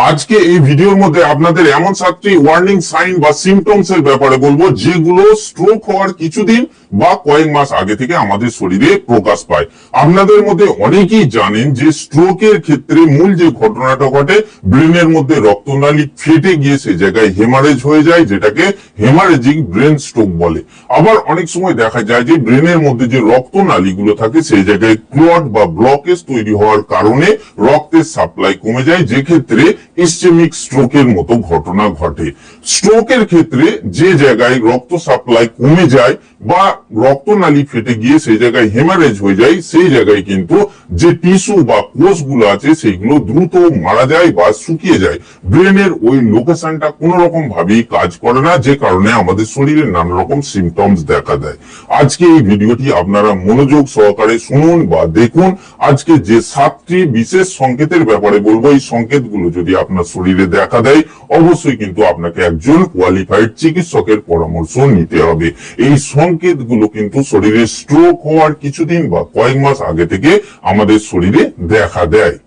আজকে এই ভিডিওর মধ্যে আপনাদের এমন 7টি ওয়ার্নিং সাইন বা সিমটমস এর ব্যাপারে বলবো যেগুলো স্ট্রোক হওয়ার কিছুদিন বা কয়েক মাস আগে থেকে আমাদের শরীরে প্রকাশ পায়। আপনাদের মধ্যে অনেকেই জানেন যে স্ট্রোকের ক্ষেত্রে মূল যে ঘটনাটা ঘটে, ব্রেনের মধ্যে রক্তনালী ফেটে গিয়ে সে জায়গায় হেমারেজ হয়ে যায়, যেটাকে হেমারেজিক ব্রেন স্ট্রোক বলে। আবার অনেক সময় দেখা যায় যে ব্রেনের মধ্যে যে রক্তনালীগুলো থাকে সেই জায়গায় ক্লট বা ব্লকেজ তৈরি হওয়ার কারণে রক্তের সাপ্লাই কমে যায়, যে ক্ষেত্রে ইসচেমিক স্ট্রোকের মতো ঘটনা ঘটে। স্ট্রোকের ক্ষেত্রে যে জায়গায় রক্ত সাপ্লাই কমে যায় বা রক্তনালী ফেটে গিয়ে সেই জায়গায় হেমারেজ হয়ে যায়, সেই জায়গায় কিন্তু যে টিস্যু বা কোষগুলো আছে সেইগুলো দ্রুত মারা যায় বা শুকিয়ে যায়। ব্রেনের ওই লোকেশনটা কোন রকম ভাবেই কাজ করে না, যে কারণে আমাদের শরীরে নানা রকম সিমটমস দেখা দেয়। আজকে এই ভিডিওটি আপনারা মনোযোগ সহকারে শুনুন বা দেখুন। আজকে যে 7টি বিশেষ সংকেতের ব্যাপারে বলবো, এই সংকেতগুলো যদি আপনার শরীরে দেখা দেয় অবশ্যই কিন্তু আপনাকে একজন কোয়ালিফাইড চিকিৎসকের পরামর্শ নিতে হবে। এই সংকেতগুলো কিন্তু শরীরে স্ট্রোক হওয়ার কিছুদিন বা কয়েক মাস আগে থেকে আমাদের শরীরে দেখা দেয়।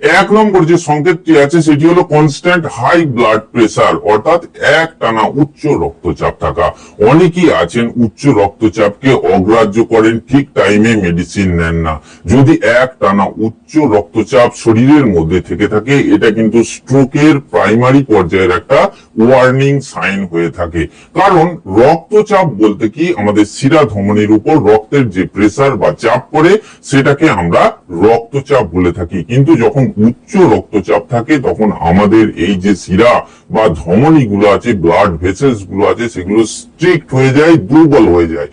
1 নম্বর যে সংকেতটি আছে সেটি হলো কনস্ট্যান্ট হাই ব্লাড প্রেসার, অর্থাৎ একটানা উচ্চ রক্তচাপ থাকা। অনেকেই আছেন উচ্চ রক্তচাপকে অগ্রাহ্য করেন, ঠিক টাইমে মেডিসিন নেন না। যদি একটানা উচ্চ রক্তচাপ শরীরের মধ্যে থেকে থাকে, এটা কিন্তু স্ট্রোকের প্রাইমারি পর্যায়ের একটা ওয়ার্নিং সাইন হয়ে থাকে। কারণ রক্তচাপ বলতে কি, আমাদের শিরা ধমনির উপর রক্তের যে প্রেসার বা চাপ পড়ে সেটাকে আমরা রক্তচাপ বলে থাকি। কিন্তু যখন উচ্চ রক্তচাপ থাকে তখন আমাদের এই যে শিরা বা ধমনী গুলো আছে, ব্লাড ভেসেলস গুলো আছে, সেগুলো স্ট্রিক্ট হয়ে যায়, দুর্বল হয়ে যায়।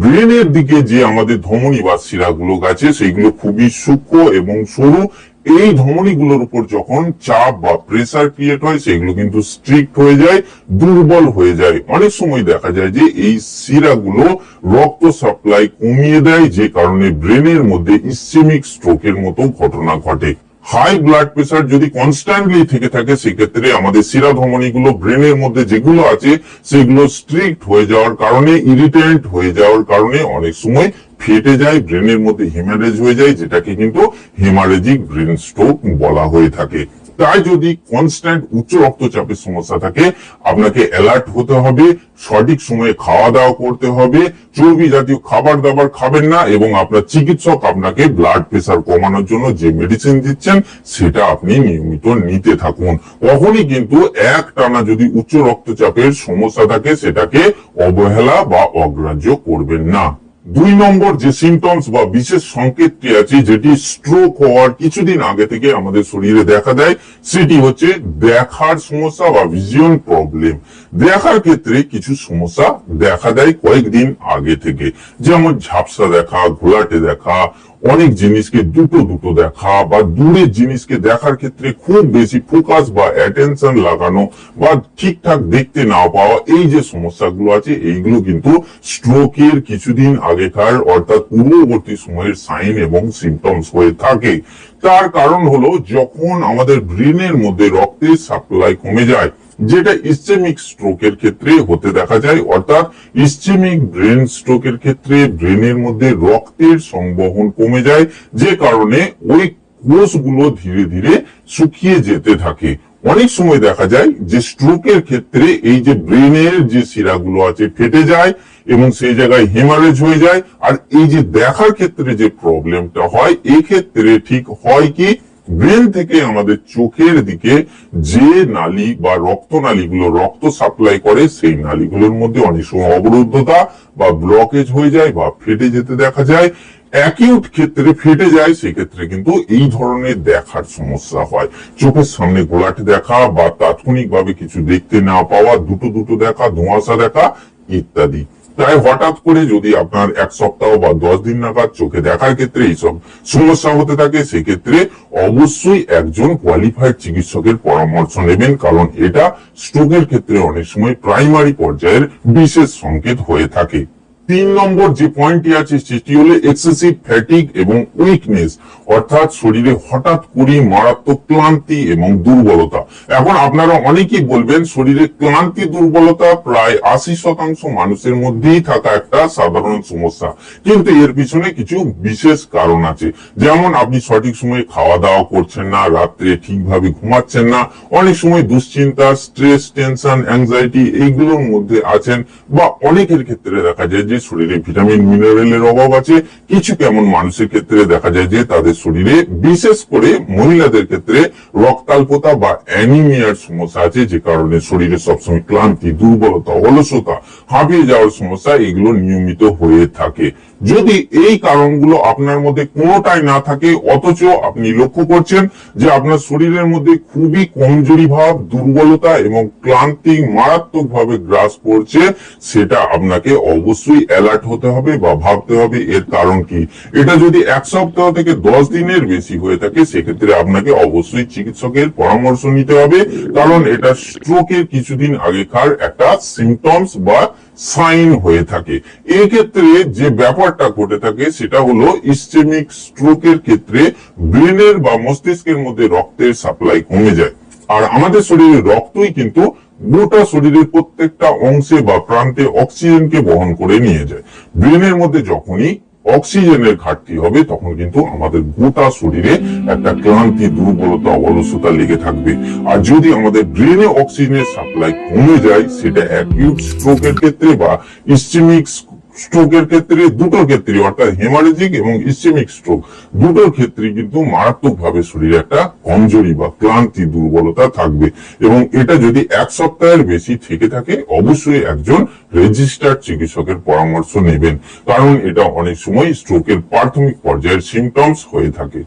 ব্রেনের দিকে যে আমাদের ধমনী বা শিরাগুলো আছে সেগুলো খুবই সূক্ষ্ম এবং সরু। এই ধমনীগুলোর উপর যখন চাপ বা প্রেসার ক্রিয়েট হয় সেগুলো কিন্তু স্ট্রিক্ট হয়ে যায়, দুর্বল হয়ে যায়। অনেক সময় দেখা যায় যে এই শিরাগুলো রক্ত সাপ্লাই কমিয়ে দেয়, যে কারণে ব্রেনের মধ্যে ইসচেমিক স্ট্রোকের মতো ঘটনা ঘটে। হাই ব্লাড প্রেসার যদি কনস্ট্যান্টলি থেকে থাকে, সেক্ষেত্রে আমাদের শিরা ধমনীগুলো ব্রেনের মধ্যে যেগুলো আছে সেগুলো স্ট্রিক্ট হয়ে যাওয়ার কারণে, ইরিটেন্ট হয়ে যাওয়ার কারণে অনেক সময় ফেটে যায়, ব্রেনের মধ্যে হেমারেজ হয়ে যায়, যেটাকে কিন্তু হেমারেজিক ব্রেন স্ট্রোক বলা হয়ে থাকে। তাই যদি কনস্ট্যান্ট উচ্চ রক্তচাপের সমস্যা থাকে, আপনাকে অ্যালার্ট হতে হবে, সঠিক সময়ে খাওয়া দাওয়া করতে হবে, চর্বি জাতীয় খাবার দাবার খাবেন না, এবং আপনার চিকিৎসক আপনাকে ব্লাড প্রেসার কমানোর জন্য যে মেডিসিন দিচ্ছেন সেটা আপনি নিয়মিত নিতে থাকুন। কখনই কিন্তু একটানা যদি উচ্চ রক্তচাপের সমস্যা থাকে সেটাকে অবহেলা বা অগ্রাহ্য করবেন না। 2 নম্বর যে সিমটমস বা বিশেষ সংকেতটি আছে, যেটি স্ট্রোক হওয়ার কিছুদিন আগে থেকে আমাদের শরীরে দেখা দেয়, সেটি হচ্ছে দেখার সমস্যা বা ভিশন প্রবলেম। দেখার ক্ষেত্রে কিছু সমস্যা দেখা দেয় কয়েকদিন আগে থেকে, যেমন ঝাপসা দেখা, ঘোলাটে দেখা, অনেক জিনিসকে দুটো দুটো দেখা, বা দূরের জিনিসকে দেখার ক্ষেত্রে খুব বেশি ফোকাস বা অ্যাটেনশন লাগানো, বা ঠিকঠাক দেখতে না পাওয়া। এই যে সমস্যাগুলো আছে এইগুলো কিন্তু স্ট্রোকের কিছুদিন আগেকার অর্থাৎ পূর্ববর্তী সময়ের সাইন এবং সিমটমস হয়ে থাকে। তার কারণ হলো যখন আমাদের ব্রেনের মধ্যে রক্তের সাপ্লাই কমে যায়, যেটা ইসচেমিক স্ট্রোকের ক্ষেত্রে হতে দেখা যায়। অর্থাৎ ইসচেমিক ব্রেন স্ট্রোকের ক্ষেত্রে ব্রেনের মধ্যে রক্তের সংবহন কমে যায়, যে কারণে ওই কোষগুলো ধীরে ধীরে শুকিয়ে যেতে থাকে। অনেক সময় দেখা যায় যে স্ট্রোকের ক্ষেত্রে এই যে ব্রেনের যে শিরাগুলো আছে ফেটে যায় এবং সেই জায়গায় হেমারেজ হয়ে যায়। আর এই যে দেখার ক্ষেত্রে যে প্রবলেমটা হয়, এই ক্ষেত্রে ঠিক হয় কি, ব্রেন থেকে আমাদের চোখের দিকে যে নালী বা রক্তনালীগুলো রক্ত সাপ্লাই করে, সেই নালীগুলোর মধ্যে অনেক সময় অবরুদ্ধতা বা ব্লকেজ হয়ে যায় বা ফেটে যেতে দেখা যায়। অ্যাকিউট ক্ষেত্রে ফেটে যায়, সেক্ষেত্রে কিন্তু এই ধরনের দেখার সমস্যা হয়। চোখের সামনে ঘোলাটে দেখা বা তাৎক্ষণিকভাবে কিছু দেখতে না পাওয়া, দুটো দুটো দেখা, ধোঁয়াশা দেখা ইত্যাদি। তাই হঠাৎ করে যদি আপনার 1 সপ্তাহ বা 10 দিন নাগাদ চোখে দেখার ক্ষেত্রে এইসব সমস্যা হতে থাকে, সেক্ষেত্রে অবশ্যই একজন কোয়ালিফাইড চিকিৎসকের পরামর্শ নেবেন, কারণ এটা স্ট্রোকের ক্ষেত্রে অনেক সময় প্রাইমারি পর্যায়ের বিশেষ সংকেত হয়ে থাকে। 3 নম্বর যে পয়েন্টটি আছে সেটি হলো এক্সেসিভ ফ্যাটিক এবং উইকনেস, অর্থাৎ শরীরে হঠাৎ করে মারাত্মক ক্লান্তি এবং দুর্বলতা। এখন আপনারা অনেকেই বলবেন শরীরে ক্লান্তি দুর্বলতা প্রায় 80% মানুষের মধ্যেই থাকা একটা সাধারণ সমস্যা, কিন্তু এর পিছনে কিছু বিশেষ কারণ আছে। যেমন আপনি সঠিক সময়ে খাওয়া দাওয়া করছেন না, রাত্রে ঠিকভাবে ঘুমাচ্ছেন না, অনেক সময় দুশ্চিন্তা, স্ট্রেস, টেনশন, অ্যাংজাইটি এইগুলোর মধ্যে আছেন, বা অনেকের ক্ষেত্রে দেখা যায় যে শরীরে ভিটামিন মিনারেলের অভাব আছে। কিছু কেমন মানুষের ক্ষেত্রে দেখা যায় যে তাদের শরীরে, বিশেষ করে মহিলাদের ক্ষেত্রে, রক্তাল্পতা বা অ্যানিমিয়ার সমস্যা আছে, যে কারণে শরীরে সবসময় ক্লান্তি, দুর্বলতা, অলসতা, হাঁপিয়ে যাওয়ার সমস্যা এগুলো নিয়মিত হয়ে থাকে। যদি এই কারণগুলো আপনার মধ্যে কোনোটাই না থাকে, অথচ আপনি লক্ষ্য করছেন যে আপনার শরীরের মধ্যে খুবই কমজোরি ভাব, দুর্বলতা এবং ক্লান্তি মারাত্মকভাবে গ্রাস করছে, সেটা আপনাকে অবশ্যই অ্যালার্ট হতে হবে বা ভাবতে হবে এর কারণ কি। এটা যদি 1 সপ্তাহ থেকে 10 দিনের বেশি হয়ে থাকে, সেক্ষেত্রে আপনাকে অবশ্যই চিকিৎসকের পরামর্শ নিতে হবে, কারণ এটা স্ট্রোকের কিছুদিন আগেকার একটা সিমটমস বা সাইন হয়ে থাকে। এই ক্ষেত্রে যে ব্যাপারটা ঘটে থাকে সেটা হলো ইসচেমিক স্ট্রোকের ক্ষেত্রে ব্রেনের বা মস্তিষ্কের মধ্যে রক্তের সাপ্লাই কমে যায়। আর আমাদের শরীরে রক্তই কিন্তু গোটা শরীরের প্রত্যেকটা অংশে বা প্রান্তে অক্সিজেনকে বহন করে নিয়ে যায়। ব্রেনের মধ্যে যখনই অক্সিজেনের ঘাটতি হবে, তখন কিন্তু আমাদের গোটা শরীরে একটা ক্লান্তি, দুর্বলতা, অলসতা লেগে থাকবে। আর যদি আমাদের ব্রেনে অক্সিজেনের সাপ্লাই কমে যায়, সেটা অ্যাকিউট স্ট্রোকের ক্ষেত্রে বা ইসচেমিক স্ট্রোকের ক্ষেত্রে, দুটোর ক্ষেত্রে, অর্থাৎ হেমারেজিক এবং ইসচেমিক স্ট্রোক দুটোর ক্ষেত্রে কিন্তু মারাত্মকভাবে শরীরে একটা কমজোরি বা ক্লান্তি, দুর্বলতা থাকবে। এবং এটা যদি 1 সপ্তাহের বেশি থেকে থাকে, অবশ্যই একজন রেজিস্টার্ড চিকিৎসকের পরামর্শ নেবেন, কারণ এটা অনেক সময় স্ট্রোকের প্রাথমিক পর্যায়ের সিমটমস হয়ে থাকে।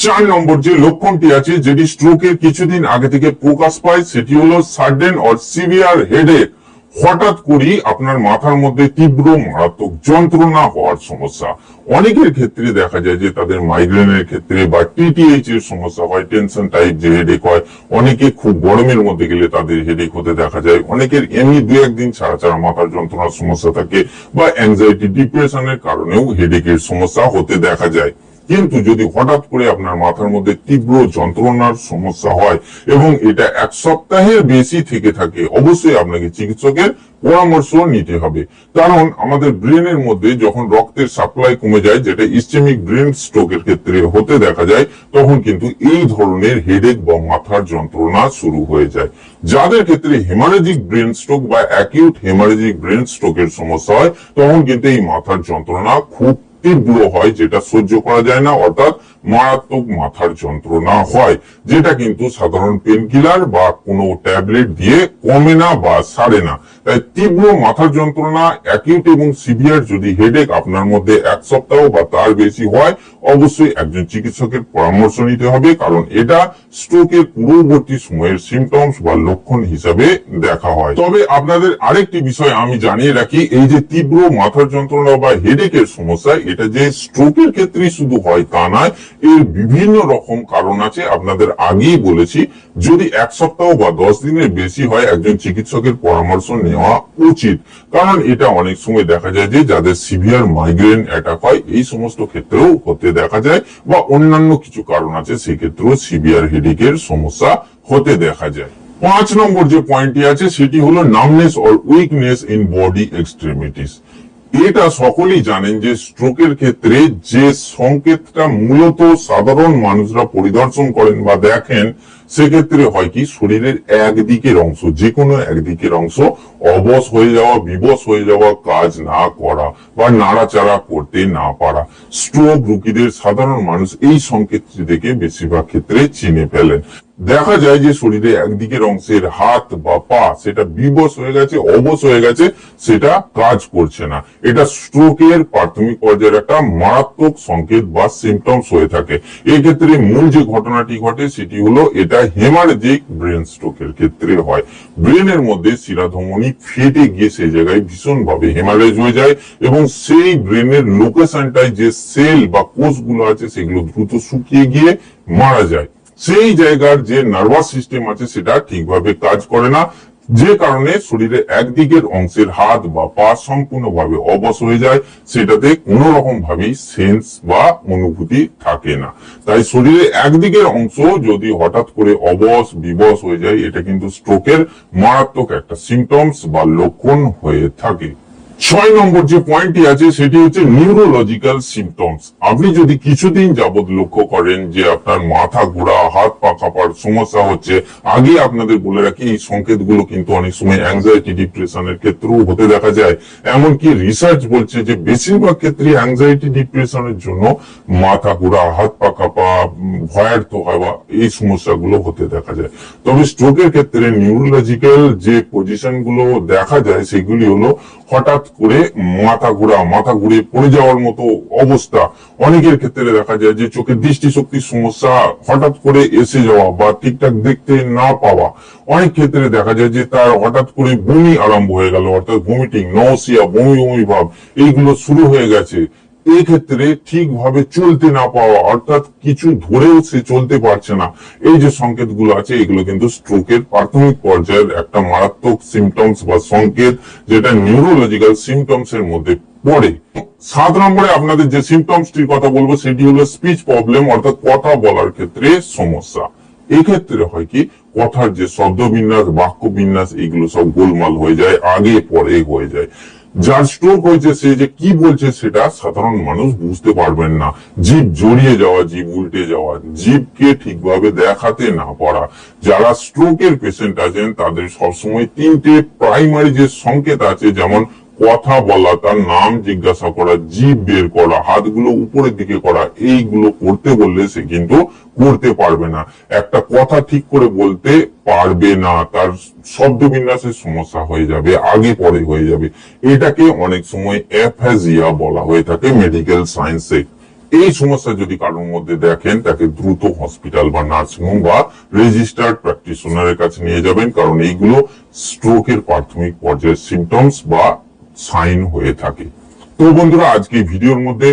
4 নম্বর যে লক্ষণটি আছে, যেটি স্ট্রোকের কিছুদিন আগে থেকে প্রকাশ পায়, সেটি হলো সাডেন অর সিভিয়ার হেডেক। হঠাৎ করে আপনার মাথার মধ্যে তীব্র মারাত্মক যন্ত্রণা হওয়ার সমস্যা। অনেকের ক্ষেত্রে দেখা যায় যে তাদের মাইগ্রেনের ক্ষেত্রে বা টিটিএইচ এর সমস্যা হয়, টেনশন টাইপ যে হেডেক হয়। অনেকে খুব গরমের মধ্যে গেলে তাদের হেডেক হতে দেখা যায়। অনেকের এমনি 2-1 দিন ছাড়া ছাড়া মাথার যন্ত্রণার সমস্যা থাকে, বা অ্যাংজাইটি, ডিপ্রেশনের কারণেও হেডেকের সমস্যা হতে দেখা যায়। কিন্তু যদি হঠাৎ করে আপনার মাথার মধ্যে তীব্র যন্ত্রণার সমস্যা হয় এবং এটা 1 সপ্তাহের বেশি থেকে থাকে, অবশ্যই আপনাকে চিকিৎসকের পরামর্শ নিতে হবে। কারণ আমাদের ব্রেনের মধ্যে যখন রক্তের সাপ্লাই কমে যায়, যেটা ইসচেমিক ব্রেন স্ট্রোকের ক্ষেত্রে হতে দেখা যায়, তখন কিন্তু এই ধরনের হেডেক বা মাথার যন্ত্রণা শুরু হয়ে যায়। যাদের ক্ষেত্রে হেমারেজিক ব্রেন স্ট্রোক বা অ্যাকিউট হেমারেজিক ব্রেন স্ট্রোকের সমস্যা হয়, তখন কিন্তু এই মাথার যন্ত্রণা খুব তীব্র হয়, যেটা সহ্য করা যায় না, অর্থাৎ মারাত্মক মাথার যন্ত্রণা হয়, যেটা কিন্তু সাধারণ পেনকিলার বা কোনো ট্যাবলেট দিয়ে কমে না বা সারে না। তাই তীব্র মাথার যন্ত্রণা, অ্যাকিউট এবং সিভিয়ার যদি হেডেক আপনার মধ্যে 1 সপ্তাহ বা তার বেশি হয়, অবশ্যই একজন চিকিৎসকের পরামর্শ নিতে হবে, কারণ এটা স্ট্রোকের পূর্ববর্তী সময়ের সিমটমস বা লক্ষণ হিসাবে দেখা হয়। তবে আপনাদের আরেকটি বিষয় আমি জানিয়ে রাখি, এই যে তীব্র মাথার যন্ত্রণা বা হেডেকের সমস্যা, এটা যে স্ট্রোকের ক্ষেত্রেই শুধু হয় তা নয়, এর বিভিন্ন রকম কারণ আছে। আপনাদের আগেই বলেছি, যদি 1 সপ্তাহ বা 10 দিনের বেশি হয়, একজন চিকিৎসকের পরামর্শ নেওয়া উচিত। কারণ এটা অনেক সময় দেখা যায় যে যাদের সিভিয়ার মাইগ্রেন অ্যাটাক হয়, এই সমস্ত ক্ষেত্রেও হতে দেখা যায়, বা অন্যান্য কিছু কারণ আছে, সেক্ষেত্রেও সিভিয়ার হেডেকের সমস্যা হতে দেখা যায়। 5 নম্বর যে পয়েন্টটি আছে সেটি হলো numbness or weakness in body extremities. এটা সকলেই জানেন যে স্ট্রোকের ক্ষেত্রে যে সংকেতটা মূলত সাধারণ মানুষরা পরিদর্শন করেন বা দেখেন, সেক্ষেত্রে হয় কি, শরীরের একদিকের অংশ, যে কোনো একদিকের অংশ অবশ হয়ে যাওয়া, বিবশ হয়ে যাওয়া, কাজ না করা বা নাড়াচাড়া করতে না পারা। স্ট্রোক রোগীদের সাধারণ মানুষ এই সংকেতটি দেখে বেশিরভাগ ক্ষেত্রে চিনে ফেলেন। দেখা যায় যে শরীরে একদিকের অংশের হাত বা পা সেটা বিবশ হয়ে গেছে, অবশ হয়ে গেছে, সেটা কাজ করছে না। এটা স্ট্রোকের প্রাথমিক পর্যায়ের একটা মারাত্মক সংকেত বা সিমটমস হয়ে থাকে। এই ক্ষেত্রে মূল যে ঘটনাটি ঘটে সেটি হলো, এটা হেমারেজিক ব্রেন স্ট্রোকের ক্ষেত্রে হয়। ব্রেনের মধ্যে শিরাধমনী ফেটে গিয়ে সেই জায়গায় ভীষণভাবে হেমারেজ হয়ে যায়, এবং সেই ব্রেনের লোকেশনটায় যে সেল বা কোষগুলো আছে, সেগুলো দ্রুত শুকিয়ে গিয়ে মারা যায়। সেই জায়গার যে নার্ভাস সিস্টেম আছে সেটা ঠিকভাবে কাজ করে না, যে কারণে শরীরে একদিকের অংশের হাত বা পা সম্পূর্ণভাবে অবশ হয়ে যায়, সেটাতে কোনো রকম ভাবেই সেন্স বা অনুভূতি থাকে না। তাই শরীরে একদিকের অংশ যদি হঠাৎ করে অবশ বিবশ হয়ে যায়, এটা কিন্তু স্ট্রোকের মারাত্মক একটা সিমটমস বা লক্ষণ হয়ে থাকে। 6 নম্বর যে পয়েন্টটি আছে সেটি হচ্ছে নিউরোলজিক্যাল সিমটমস। আপনি যদি কিছুদিন যাবত লক্ষ্য করেন যে আপনার মাথা ঘোরা, হাত পা কাঁপার সমস্যা হচ্ছে, আগে আপনাদের বলে রাখি এই সংকেতগুলো কিন্তু অনেক সময় অ্যাংজাইটি ডিপ্রেশনের ক্ষেত্রেও হতে দেখা যায়। এমনকি রিসার্চ বলছে যে বেশিরভাগ ক্ষেত্রে অ্যাংজাইটি ডিপ্রেশনের জন্য মাথা ঘোরা, হাত পা কাঁপা, ভয়ার্থ হওয়া এই সমস্যাগুলো হতে দেখা যায়। তবে স্ট্রোকের ক্ষেত্রে নিউরোলজিক্যাল যে পজিশনগুলো দেখা যায় সেগুলি হলো হঠাৎ করে মাথা ঘুরে পড়ে যাওয়ার মতো অবস্থা। অনেকের ক্ষেত্রে দেখা যায় যে চোখের দৃষ্টিশক্তির সমস্যা হঠাৎ করে এসে যাওয়া বা ঠিকঠাক দেখতে না পাওয়া। অনেক ক্ষেত্রে দেখা যায় যে তার হঠাৎ করে বমি আরম্ভ হয়ে গেল, অর্থাৎ ভমিটিং, নওসিয়া, বমি ভাব এইগুলো শুরু হয়ে গেছে। এই ক্ষেত্রে ঠিকভাবে চলতে না পাওয়া, অর্থাৎ কিছু ধরেও সে চলতে পারছে না। এই যে সংকেতগুলো আছে এগুলো কিন্তু স্ট্রোকের প্রাথমিক পর্যায়ের একটা মারাত্মক সিমটমস বা সংকেত, যেটা নিউরোলজিক্যাল সিমটমস এর মধ্যে পড়ে। 7 নম্বরে আপনাদের যে সিমটমসটির কথা বলবো সেটি হলো স্পিচ প্রবলেম, অর্থাৎ কথা বলার ক্ষেত্রে সমস্যা। এক্ষেত্রে হয় কি, কথার যে শব্দবিন্যাস, বাক্য বিন্যাস এগুলো সব গোলমাল হয়ে যায়, আগে পরে হয়ে যায়। যার স্ট্রোক হয়েছে সে যে কি বলছে সেটা সাধারণ মানুষ বুঝতে পারবেন না। জিভ জড়িয়ে যাওয়া, জিভ উল্টে যাওয়া, জিভকে ঠিকভাবে দেখাতে না পারা। যারা স্ট্রোকের পেশেন্ট আছেন তাদের সবসময় 3টে প্রাইমারি যে সংকেত আছে, যেমন কথা বলা, তার নাম জিজ্ঞাসা করা, জিভ বের করা, হাতগুলো উপরের দিকে করা, এইগুলো করতে বললে সে কিন্তু করতে পারবে না। একটা কথা ঠিক করে বলতে পারবে না, তার শব্দ বিন্যাসের সমস্যা হয়ে যাবে, আগে পরে হয়ে যাবে। এটাকে অনেক সময় অ্যাফেজিয়া বলা হয়ে থাকে মেডিকেল সায়েন্সে। এই সমস্যা যদি কারোর মধ্যে দেখেন, তাকে দ্রুত হসপিটাল বা নার্সিং হোম বা রেজিস্টার্ড প্র্যাকটিশনারের কাছে নিয়ে যাবেন, কারণ এইগুলো স্ট্রোকের প্রাথমিক পর্যায়ের সিমটমস বা সাইন হয়ে থাকে। তো বন্ধুরা, আজকে ভিডিওর মধ্যে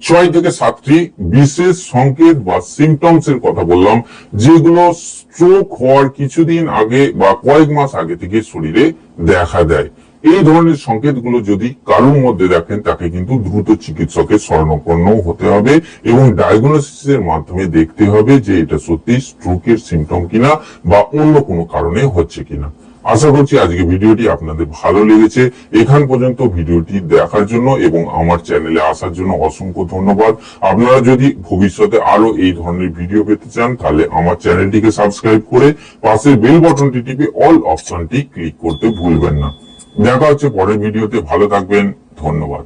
6 থেকে 7টি বিশেষ সংকেত বা সিমটমস এর কথা বললাম, যেগুলো স্ট্রোক হওয়ার কিছুদিন আগে বা কয়েক মাস আগে থেকে শরীরে দেখা দেয়। এই ধরনের সংকেতগুলো যদি কারোর মধ্যে দেখেন, তাকে কিন্তু দ্রুত চিকিৎসকের শরণাপন্ন হতে হবে এবং ডায়াগনোসিসের মাধ্যমে দেখতে হবে যে এটা সত্যি স্ট্রোকের সিমটম কিনা বা অন্য কোনো কারণে হচ্ছে কিনা। আশা করছি আজকে ভিডিওটি আপনাদের ভালো লেগেছে। এখান পর্যন্ত ভিডিওটি দেখার জন্য এবং আমার চ্যানেলে আসার জন্য অসংখ্য ধন্যবাদ। আপনারা যদি ভবিষ্যতে আরো এই ধরনের ভিডিও পেতে চান, তাহলে আমার চ্যানেলটিকে সাবস্ক্রাইব করে পাশের বেল বাটনটি টিপে অল অপশনটি ক্লিক করতে ভুলবেন না। দেখা হচ্ছে পরের ভিডিওতে। ভালো থাকবেন, ধন্যবাদ।